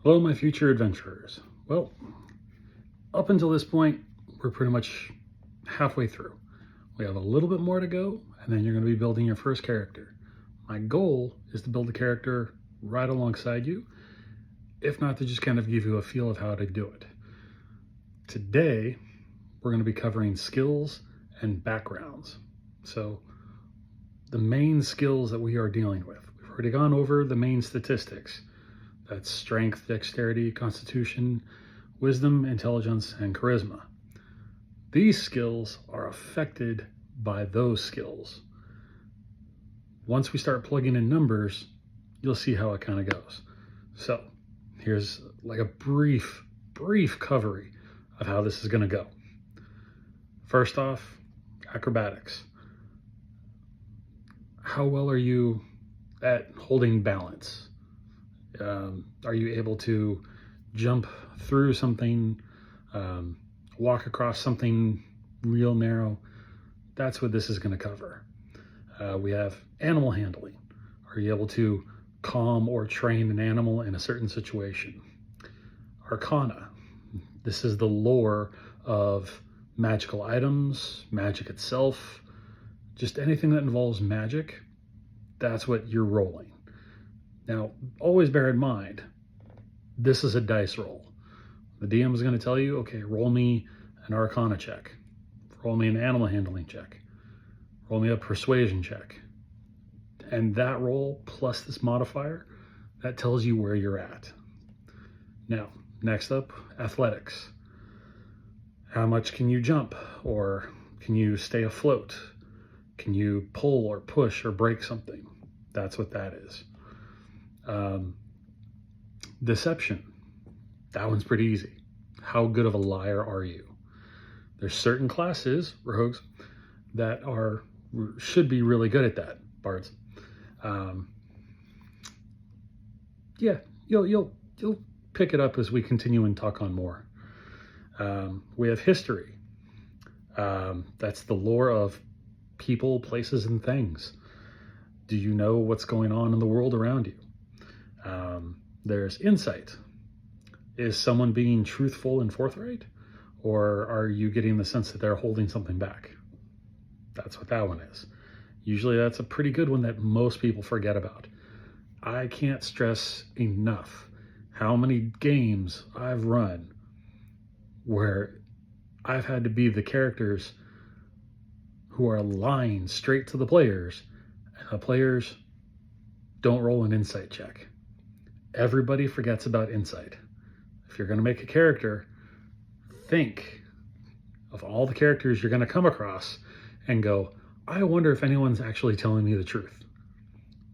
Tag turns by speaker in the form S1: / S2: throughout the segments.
S1: Hello, my future adventurers. Well, up until this point, we're pretty much halfway through. We have a little bit more to go, and then you're going to be building your first character. My goal is to build a character right alongside you, if not to just kind of give you a feel of how to do it. Today, we're going to be covering skills and backgrounds. So, the main skills that we are dealing with. We've already gone over the main statistics. That's strength, dexterity, constitution, wisdom, intelligence, and charisma. These skills are affected by those skills. Once we start plugging in numbers, you'll see how it kind of goes. So here's like a brief covery of how this is going to go. First off, acrobatics. How well are you at holding balance? Are you able to jump through something, walk across something real narrow? That's what this is going to cover. We have animal handling. Are you able to calm or train an animal in a certain situation? Arcana. This is the lore of magical items, magic itself, just anything that involves magic. That's what you're rolling. Now, always bear in mind, this is a dice roll. The DM is going to tell you, okay, roll me an Arcana check. Roll me an animal handling check. Roll me a persuasion check. And that roll plus this modifier, that tells you where you're at. Now, next up, athletics. How much can you jump? Or can you stay afloat? Can you pull or push or break something? That's what that is. Deception. That one's pretty easy. How good of a liar are you? There's certain classes, rogues, that should be really good at that. Bards. Yeah, you'll pick it up as we continue and talk on more. We have history. That's the lore of people, places, and things. Do you know what's going on in the world around you? There's insight. Is someone being truthful and forthright? Or are you getting the sense that they're holding something back? That's what that one is. Usually that's a pretty good one that most people forget about. I can't stress enough how many games I've run where I've had to be the characters who are lying straight to the players, and the players don't roll an insight check. Everybody forgets about insight. If you're going to make a character, think of all the characters you're going to come across and go, I wonder if anyone's actually telling me the truth.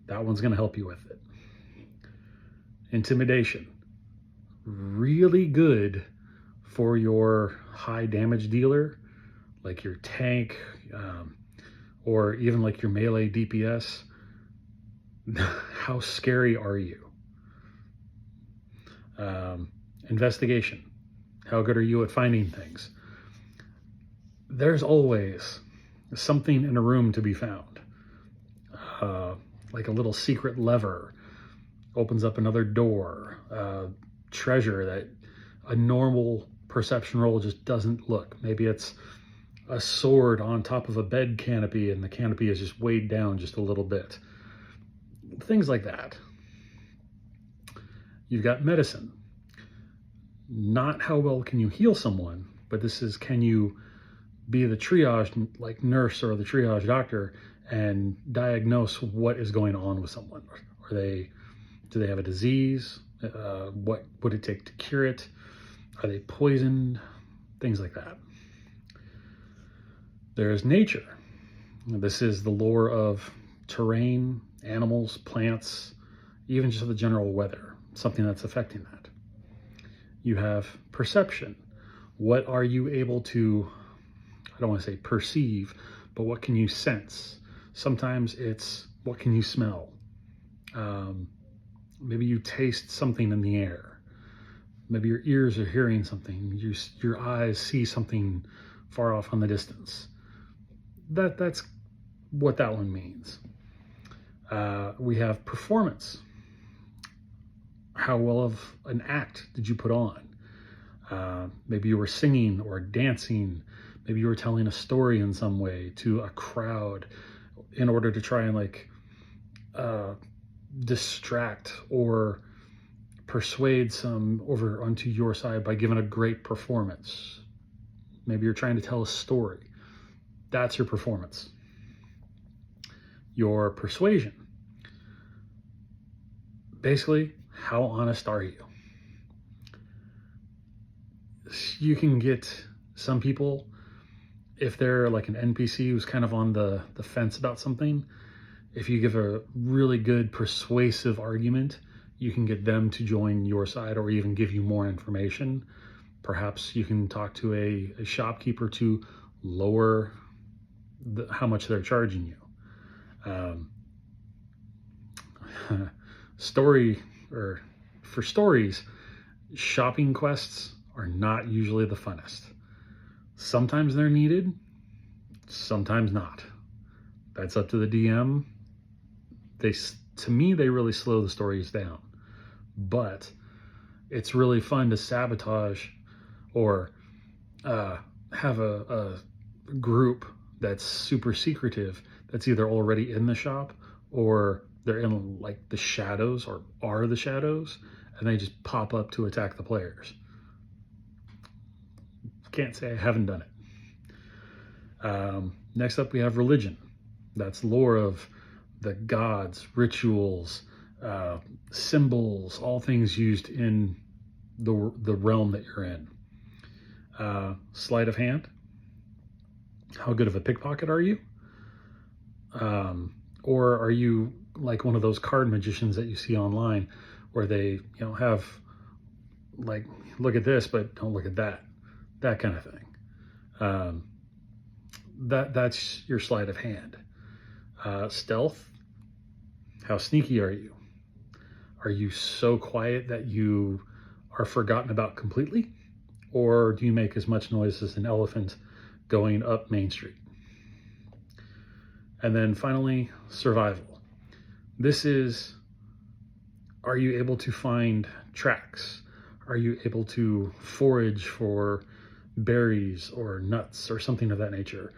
S1: That one's going to help you with it. Intimidation. Really good for your high damage dealer, like your tank, or even like your melee DPS. How scary are you? Investigation. How good are you at finding things? There's always something in a room to be found. Like a little secret lever opens up another door. Treasure that a normal perception roll just doesn't look. Maybe it's a sword on top of a bed canopy and the canopy is just weighed down just a little bit. Things like that. You've got medicine. Not how well can you heal someone, but this is, can you be the triage like nurse or the triage doctor and diagnose what is going on with someone? Do they have a disease? What would it take to cure it? Are they poisoned? Things like that. There's nature. This is the lore of terrain, animals, plants, even just the general weather, something that's affecting that. You have perception. What are you able to, I don't want to say perceive, but what can you sense? Sometimes it's what can you smell? Maybe you taste something in the air. Maybe your ears are hearing something. Your eyes see something far off on the distance. That's what that one means. We have performance. How well of an act did you put on? Maybe you were singing or dancing. Maybe you were telling a story in some way to a crowd in order to try and like distract or persuade some over onto your side by giving a great performance. Maybe you're trying to tell a story. That's your performance. Your persuasion. Basically, how honest are you? You can get some people, if they're like an NPC who's kind of on the fence about something, if you give a really good persuasive argument, you can get them to join your side or even give you more information. Perhaps you can talk to a shopkeeper to lower how much they're charging you. For stories, shopping quests are not usually the funnest. Sometimes they're needed, sometimes not. That's up to the DM. To me, they really slow the stories down. But it's really fun to sabotage or have a group that's super secretive that's either already in the shop or they're in like the shadows or are the shadows, and they just pop up to attack the players. Can't say I haven't done it. Next up, we have religion. That's lore of the gods, rituals, symbols, all things used in the realm that you're in. Sleight of hand. How good of a pickpocket are you? Or are you like one of those card magicians that you see online where they, have like, look at this, but don't look at that kind of thing. That's your sleight of hand. Stealth. How sneaky are you? Are you so quiet that you are forgotten about completely? Or do you make as much noise as an elephant going up Main Street? And then finally, survival. This is, are you able to find tracks? Are you able to forage for berries or nuts or something of that nature?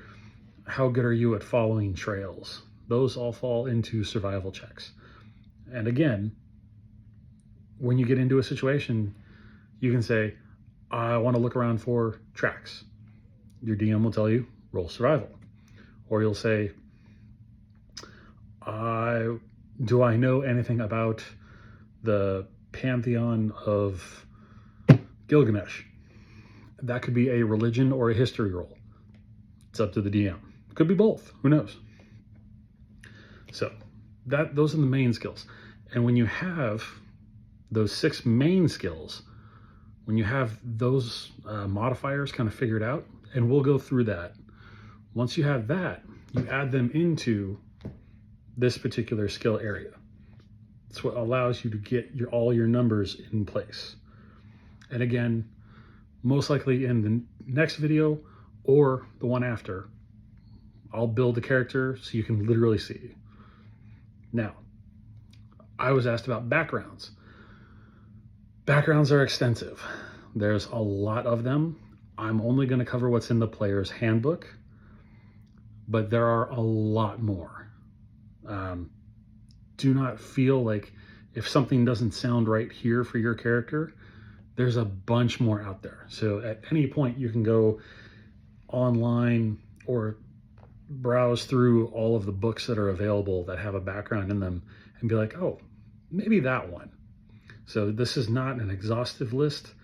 S1: How good are you at following trails? Those all fall into survival checks. And again, when you get into a situation, you can say, I want to look around for tracks. Your DM will tell you, roll survival. Or you'll say, do I know anything about the pantheon of Gilgamesh? That could be a religion or a history roll. It's up to the DM. Could be both. Who knows? So those are the main skills. And when you have those 6 main skills, when you have those modifiers kind of figured out, and we'll go through that. Once you have that, you add them into this particular skill area. It's what allows you to get all your numbers in place. And again, most likely in the next video or the one after, I'll build a character so you can literally see. Now, I was asked about backgrounds. Backgrounds are extensive. There's a lot of them. I'm only going to cover what's in the player's handbook, but there are a lot more. Do not feel like if something doesn't sound right here for your character, there's a bunch more out there. So at any point you can go online or browse through all of the books that are available that have a background in them and be like, oh, maybe that one. So this is not an exhaustive list.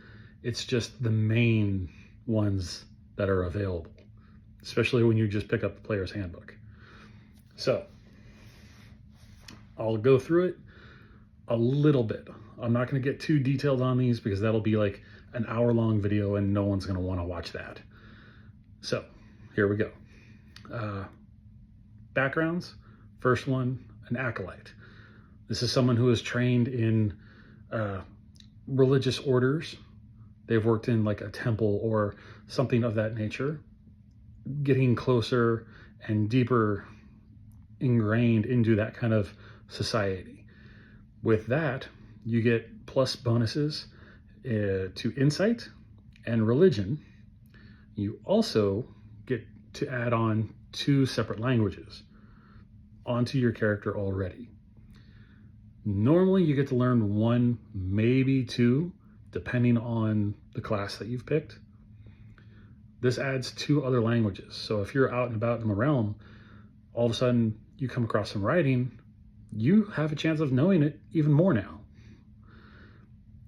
S1: It's just the main ones that are available, especially when you just pick up the player's handbook. So I'll go through it a little bit. I'm not going to get too detailed on these because that'll be like an hour-long video and no one's going to want to watch that. So here we go. Backgrounds. First one, an acolyte. This is someone who is trained in religious orders. They've worked in like a temple or something of that nature, getting closer and deeper ingrained into that kind of society. With that, you get plus bonuses to insight and religion. You also get to add on 2 separate languages onto your character already. Normally you get to learn 1, maybe 2, depending on the class that you've picked. This adds 2 other languages. So if you're out and about in the realm, all of a sudden you come across some writing, you have a chance of knowing it even more now.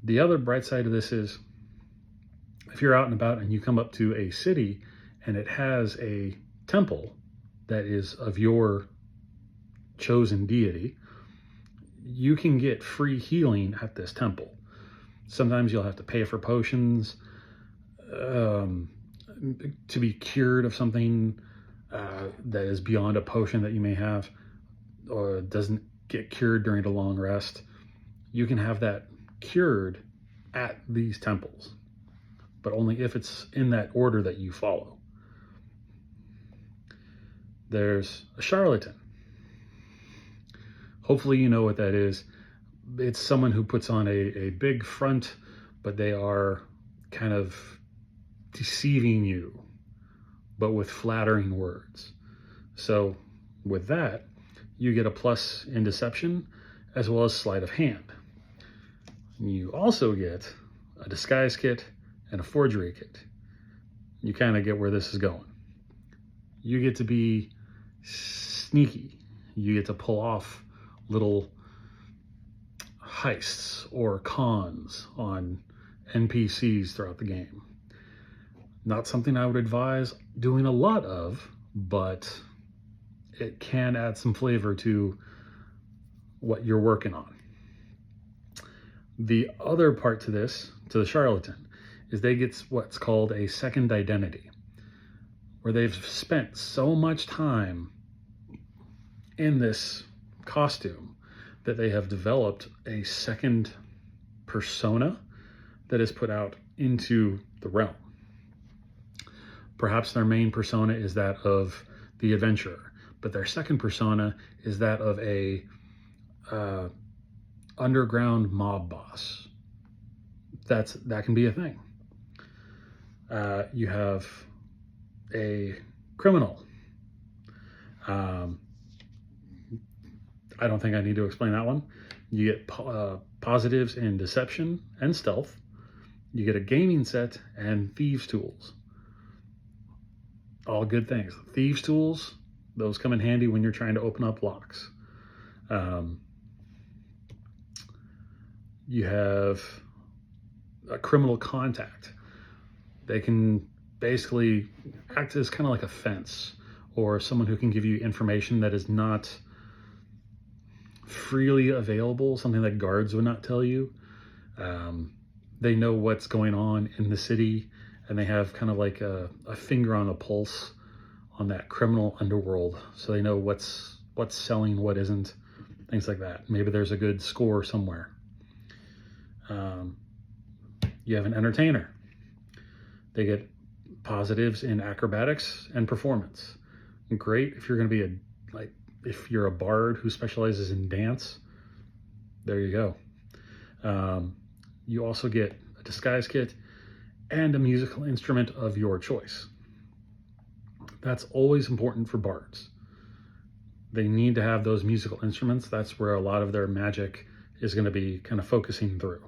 S1: The other bright side of this is if you're out and about and you come up to a city and it has a temple that is of your chosen deity, you can get free healing at this temple. Sometimes you'll have to pay for potions to be cured of something that is beyond a potion that you may have, or doesn't get cured during a long rest. You can have that cured at these temples, but only if it's in that order that you follow. There's a charlatan. Hopefully you know what that is. It's someone who puts on a big front, but they are kind of deceiving you, but with flattering words. So with that, you get a plus in deception as well as sleight of hand. You also get a disguise kit and a forgery kit. You kind of get where this is going. You get to be sneaky. You get to pull off little heists or cons on NPCs throughout the game. Not something I would advise doing a lot of, but it can add some flavor to what you're working on. The other part to this, to the charlatan, is they get what's called a second identity, where they've spent so much time in this costume that they have developed a second persona that is put out into the realm. Perhaps their main persona is that of the adventurer, but their second persona is that of a underground mob boss. That can be a thing. You have a criminal. I don't think I need to explain that one. You get positives in deception and stealth. You get a gaming set and thieves tools. All good things. Thieves tools, those come in handy when you're trying to open up locks. You have a criminal contact. They can basically act as kind of like a fence, or someone who can give you information that is not freely available, something that guards would not tell you. They know what's going on in the city, and they have kind of like a finger on the pulse on that criminal underworld. So they know what's selling, what isn't, things like that. Maybe there's a good score somewhere. You have an entertainer. They get positives in acrobatics and performance. Great if you're going to be if you're a bard who specializes in dance. There you go. You also get a disguise kit and a musical instrument of your choice. That's always important for bards. They need to have those musical instruments. That's where a lot of their magic is going to be kind of focusing through.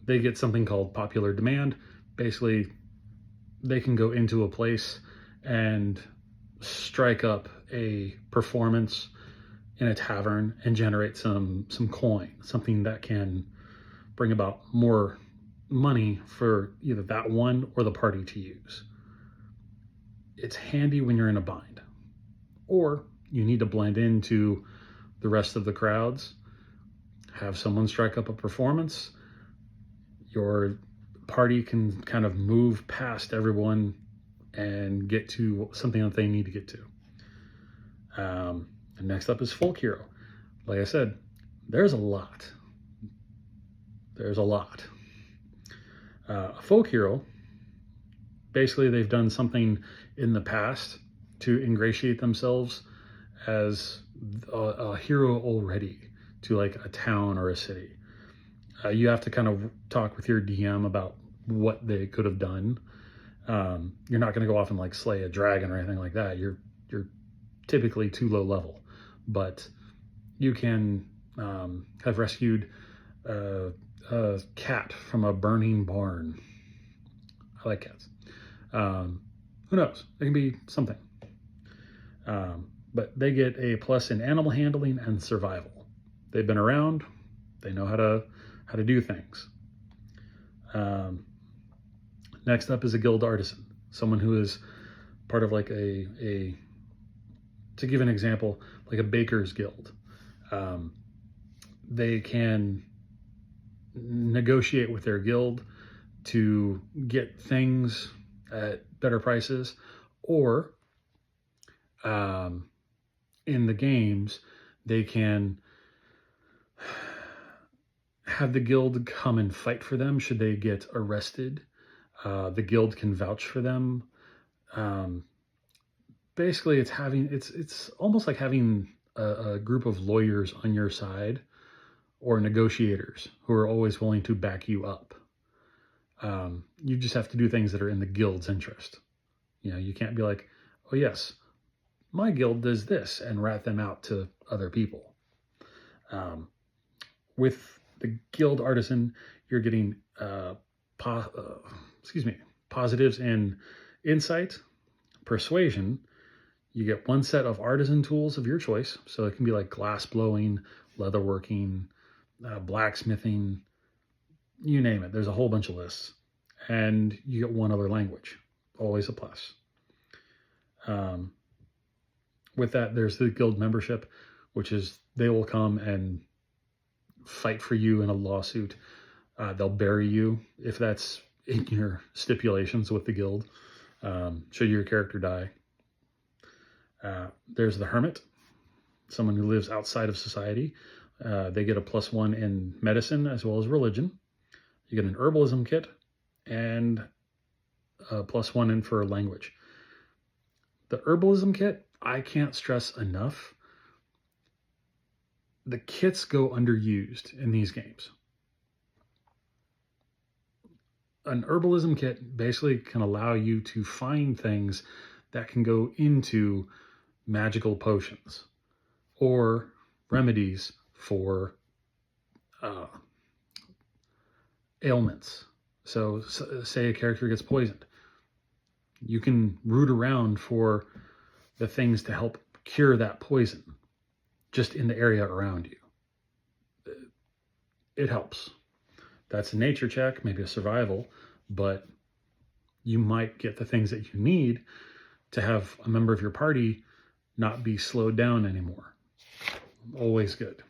S1: They get something called popular demand. Basically, they can go into a place and strike up a performance in a tavern and generate some coin, something that can bring about more money for either that one or the party to use. It's handy when you're in a bind, or you need to blend into the rest of the crowds. Have someone strike up a performance. Your party can kind of move past everyone and get to something that they need to get to. And next up is folk hero. Like I said, there's a lot. A folk hero, basically they've done something in the past to ingratiate themselves as a hero already. to like a town or a city. You have to kind of talk with your DM about what they could have done. You're not going to go off and like slay a dragon or anything like that. You're typically too low level, but you can have rescued a cat from a burning barn. I like cats. Who knows? It can be something. But they get a plus in animal handling and survival. They've been around. They know how to do things. Next up is a guild artisan, someone who is part of like to give an example, like a baker's guild. They can negotiate with their guild to get things at better prices, or in the games, they can have the guild come and fight for them should they get arrested. The guild can vouch for them. Basically, it's almost like having a group of lawyers on your side, or negotiators who are always willing to back you up. You just have to do things that are in the guild's interest. You can't be like, oh yes, my guild does this, and rat them out to other people. With the guild artisan, you're getting positives in insight, persuasion. You get one set of artisan tools of your choice. So it can be like glass blowing, leatherworking, blacksmithing, you name it. There's a whole bunch of lists. And you get one other language, always a plus. With that, there's the guild membership, which is they will come and fight for you in a lawsuit. They'll bury you if that's in your stipulations with the guild, should your character die. There's the hermit, someone who lives outside of society. They get a +1 in medicine as well as religion. You get an herbalism kit and a +1 in for language. The herbalism kit, I can't stress enough. The kits go underused in these games. An herbalism kit basically can allow you to find things that can go into magical potions or remedies for ailments. So say a character gets poisoned. You can root around for the things to help cure that poison just in the area around you. It helps. That's a nature check, maybe a survival, but you might get the things that you need to have a member of your party not be slowed down anymore. Always good.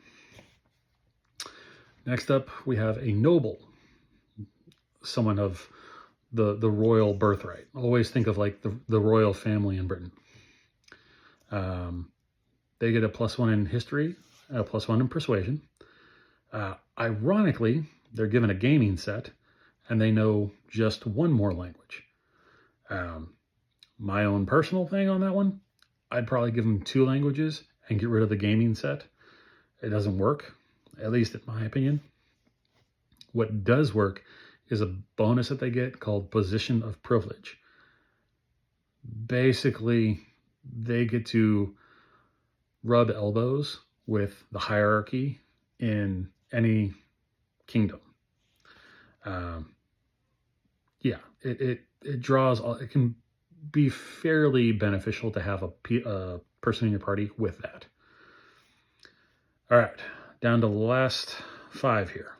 S1: Next up, we have a noble, someone of the royal birthright. Always think of like the royal family in Britain. They get a +1 in history, a +1 in persuasion. Ironically, they're given a gaming set and they know just one more language. My own personal thing on that one, I'd probably give them 2 languages and get rid of the gaming set. It doesn't work, at least in my opinion. What does work is a bonus that they get called position of privilege. Basically, they get to rub elbows with the hierarchy in any kingdom. It draws. It can be fairly beneficial to have a person in your party with that. All right, down to the last 5 here.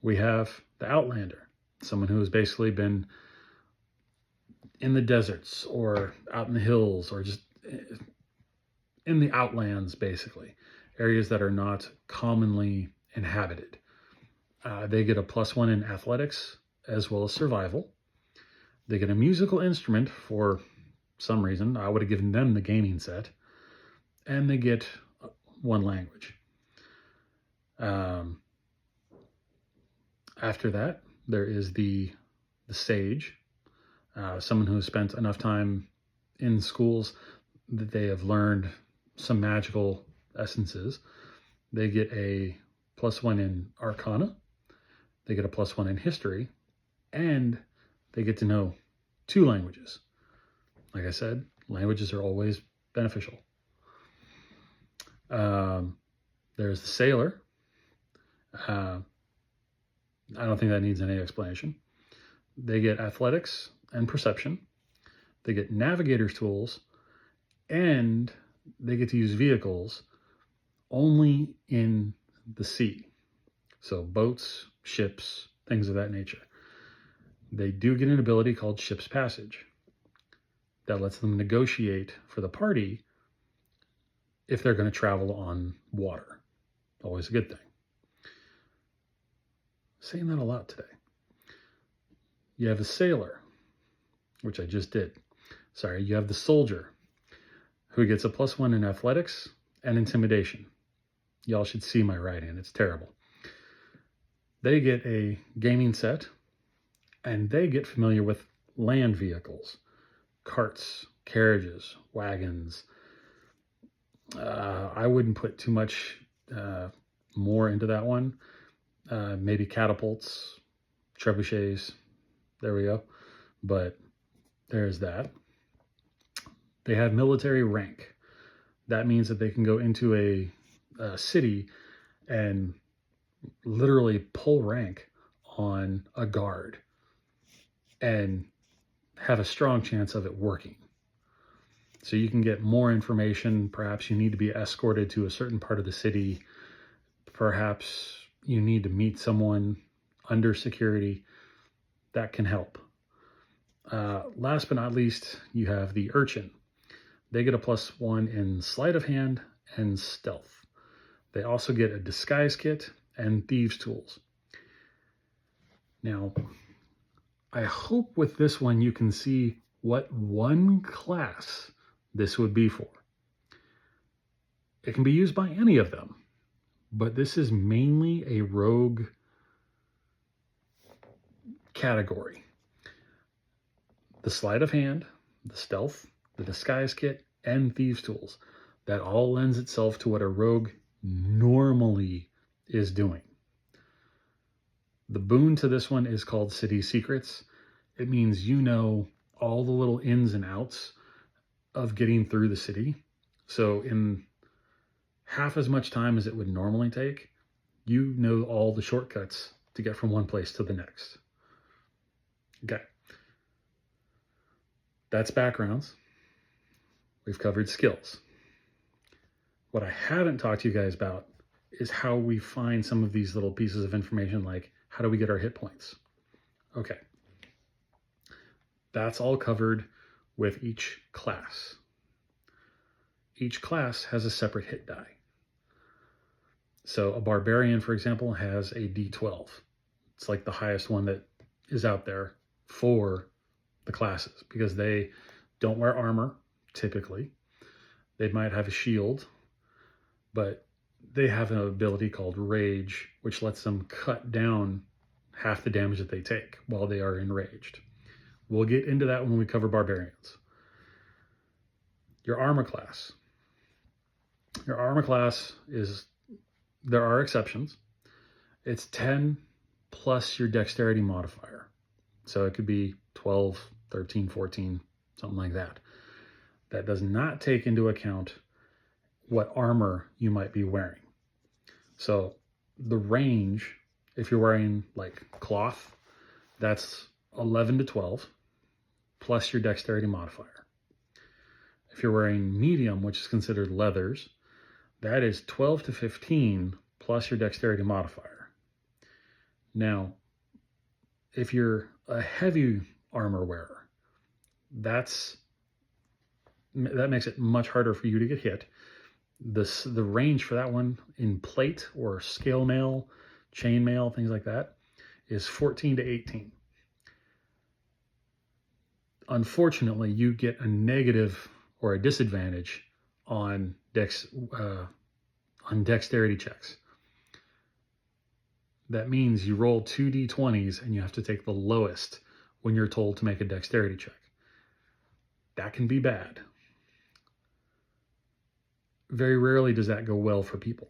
S1: We have the Outlander, someone who has basically been in the deserts or out in the hills or just in the outlands, basically, areas that are not commonly inhabited. They get a +1 in athletics as well as survival. They get a musical instrument for some reason. I would have given them the gaming set. And they get 1 language. After that, there is the sage, someone who has spent enough time in schools that they have learned some magical essences. They get a +1 in Arcana, they get a +1 in History, and they get to know 2 languages. Like I said, languages are always beneficial. There's the Sailor. I don't think that needs any explanation. They get Athletics and Perception. They get Navigator's Tools, and they get to use vehicles only in the sea. So boats, ships, things of that nature. They do get an ability called Ship's Passage that lets them negotiate for the party if they're going to travel on water. Always a good thing. Saying that a lot today. You have the Sailor, which I just did. Sorry, you have the Soldier, who gets a +1 in Athletics and Intimidation. Y'all should see my writing. It's terrible. They get a gaming set, and they get familiar with land vehicles, carts, carriages, wagons. I wouldn't put too much more into that one. Maybe catapults, trebuchets. There we go. But there's that. They have military rank. That means that they can go into a city and literally pull rank on a guard and have a strong chance of it working. So you can get more information. Perhaps you need to be escorted to a certain part of the city. Perhaps you need to meet someone under security. That can help. Last but not least, you have the Urchin. They get a +1 in Sleight of Hand and Stealth. They also get a Disguise Kit and Thieves' Tools. Now, I hope with this one you can see what one class this would be for. It can be used by any of them, but this is mainly a rogue category. The Sleight of Hand, the Stealth, the Disguise Kit, and Thieves' Tools. That all lends itself to what a rogue normally is doing. The boon to this one is called City Secrets. It means you know all the little ins and outs of getting through the city. So in half as much time as it would normally take, you know all the shortcuts to get from one place to the next. Okay. That's backgrounds. We've covered skills. What I haven't talked to you guys about is how we find some of these little pieces of information, like how do we get our hit points? Okay. That's all covered with each class. Each class has a separate hit die. So a barbarian, for example, has a D12. It's like the highest one that is out there for the classes because they don't wear armor, typically. They might have a shield, but they have an ability called Rage, which lets them cut down half the damage that they take while they are enraged. We'll get into that when we cover barbarians. Your armor class. Your armor class is, there are exceptions. It's 10 plus your dexterity modifier. So it could be 12, 13, 14, something like that. That does not take into account what armor you might be wearing. So the range, if you're wearing like cloth, that's 11 to 12 plus your dexterity modifier. If you're wearing medium, which is considered leathers, that is 12 to 15 plus your dexterity modifier. Now, if you're a heavy armor wearer, that makes it much harder for you to get hit. The range for that one in plate or scale mail, chain mail, things like that, is 14 to 18. Unfortunately, you get a negative or a disadvantage on dexterity checks. That means you roll 2 d20s and you have to take the lowest when you're told to make a dexterity check. That can be bad. Very rarely does that go well for people.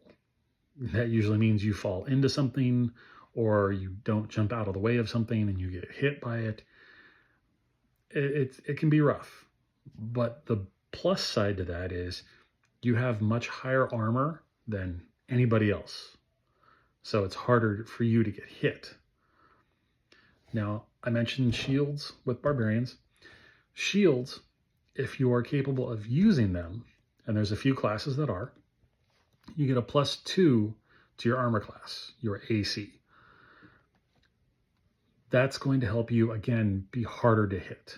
S1: That usually means you fall into something or you don't jump out of the way of something and you get hit by it. It can be rough. But the plus side to that is you have much higher armor than anybody else. So it's harder for you to get hit. Now, I mentioned shields with barbarians. Shields, if you are capable of using them, and there's a few classes that are, you get a +2 to your armor class, your AC. That's going to help you, again, be harder to hit.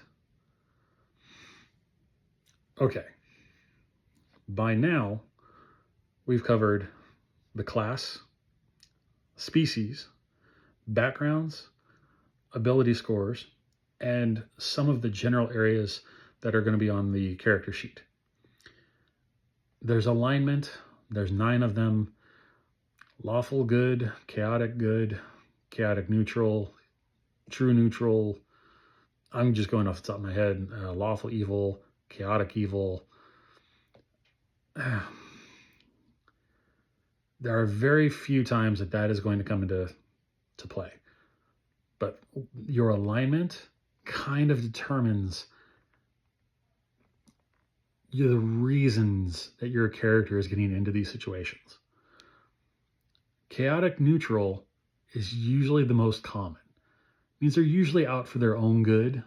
S1: Okay. By now, we've covered the class, species, backgrounds, ability scores, and some of the general areas that are going to be on the character sheet. There's alignment. There's 9 of them. Lawful good, chaotic neutral, true neutral. I'm just going off the top of my head. Lawful evil, chaotic evil. There are very few times that is going to come into play. But your alignment kind of determines the reasons that your character is getting into these situations. Chaotic neutral is usually the most common. It means they're usually out for their own good.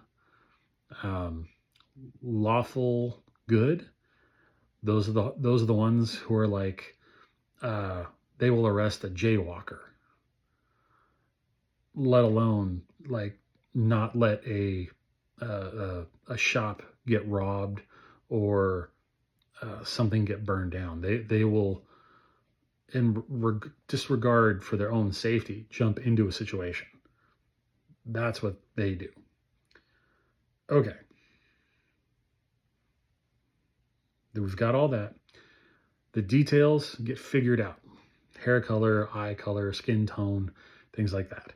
S1: Lawful good, those are the ones who are like, they will arrest a jaywalker, let alone like not let a shop get robbed or something get burned down. They will, in disregard for their own safety, jump into a situation. That's what they do. Okay. We've got all that. The details get figured out. Hair color, eye color, skin tone, things like that.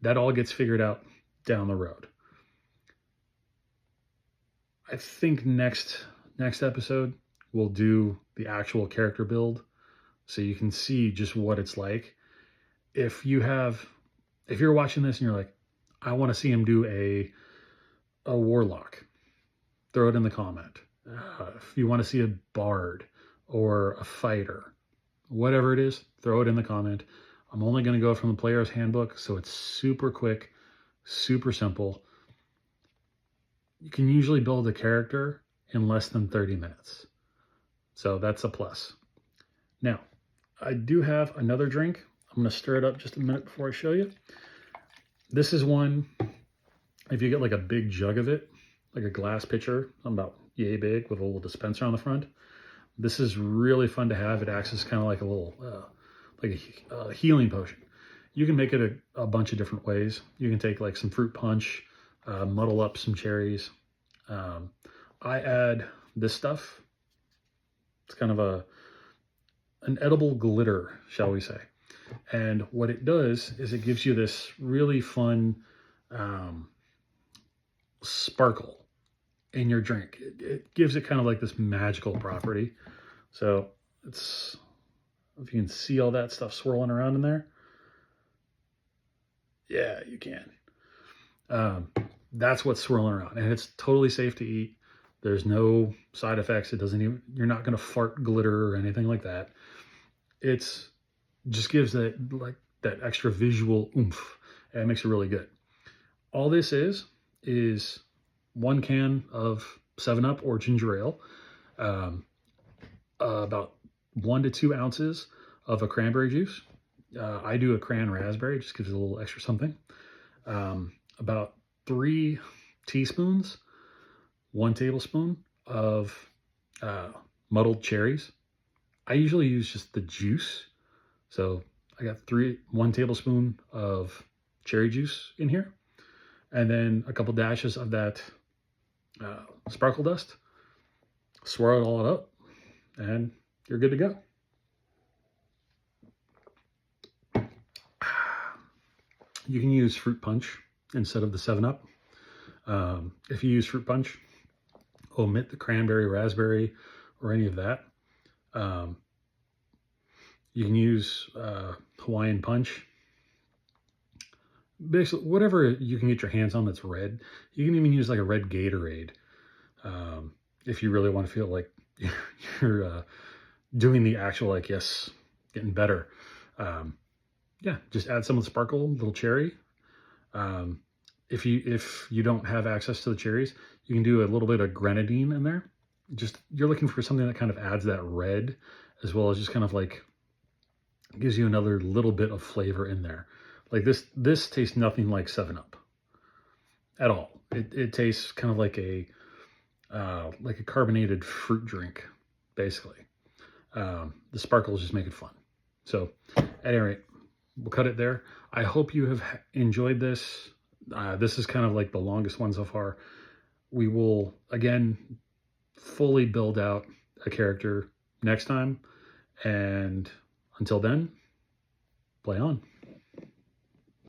S1: That all gets figured out down the road. I think next episode we'll do the actual character build so you can see just what it's like. If you're watching this and you're like, I want to see him do a warlock, throw it in the comment. If you want to see a bard or a fighter, whatever it is, throw it in the comment. I'm only going to go from the player's handbook, so it's super quick, super simple. You can usually build a character in less than 30 minutes. So that's a plus. Now, I do have another drink. I'm going to stir it up just a minute before I show you. This is one, if you get like a big jug of it, like a glass pitcher, about yay big with a little dispenser on the front. This is really fun to have. It acts as kind of like a little, like a healing potion. You can make it a bunch of different ways. You can take like some fruit punch, muddle up some cherries. I add this stuff. It's kind of an edible glitter, shall we say. And what it does is it gives you this really fun sparkle in your drink. It gives it kind of like this magical property. So it's, if you can see all that stuff swirling around in there. Yeah, you can. That's what's swirling around, and it's totally safe to eat. There's no side effects. It doesn't even, you're not going to fart glitter or anything like that. It's just gives that like that extra visual oomph, and it makes it really good. All this is 1 can of 7-Up or ginger ale, about 1 to 2 ounces of a cranberry juice. I do a cran raspberry, just gives it a little extra something. About 3 teaspoons, 1 tablespoon of muddled cherries. I usually use just the juice. So I got 1 tablespoon of cherry juice in here. And then a couple dashes of that sparkle dust. Swirl it all up and you're good to go. You can use fruit punch instead of the 7-Up. If you use fruit punch, omit the cranberry, raspberry, or any of that. You can use Hawaiian Punch. Basically, whatever you can get your hands on that's red. You can even use like a red Gatorade if you really want to feel like you're doing the actual, like, yes, getting better. Yeah, just add some of the sparkle, little cherry. If you don't have access to the cherries, you can do a little bit of grenadine in there. Just, you're looking for something that kind of adds that red, as well as just kind of like gives you another little bit of flavor in there. Like this tastes nothing like 7-Up at all. It tastes kind of like a carbonated fruit drink, basically. The sparkles just make it fun. So at any rate, we'll cut it there. I hope you have enjoyed this. This is kind of like the longest one so far. We will, again, fully build out a character next time. And until then, play on.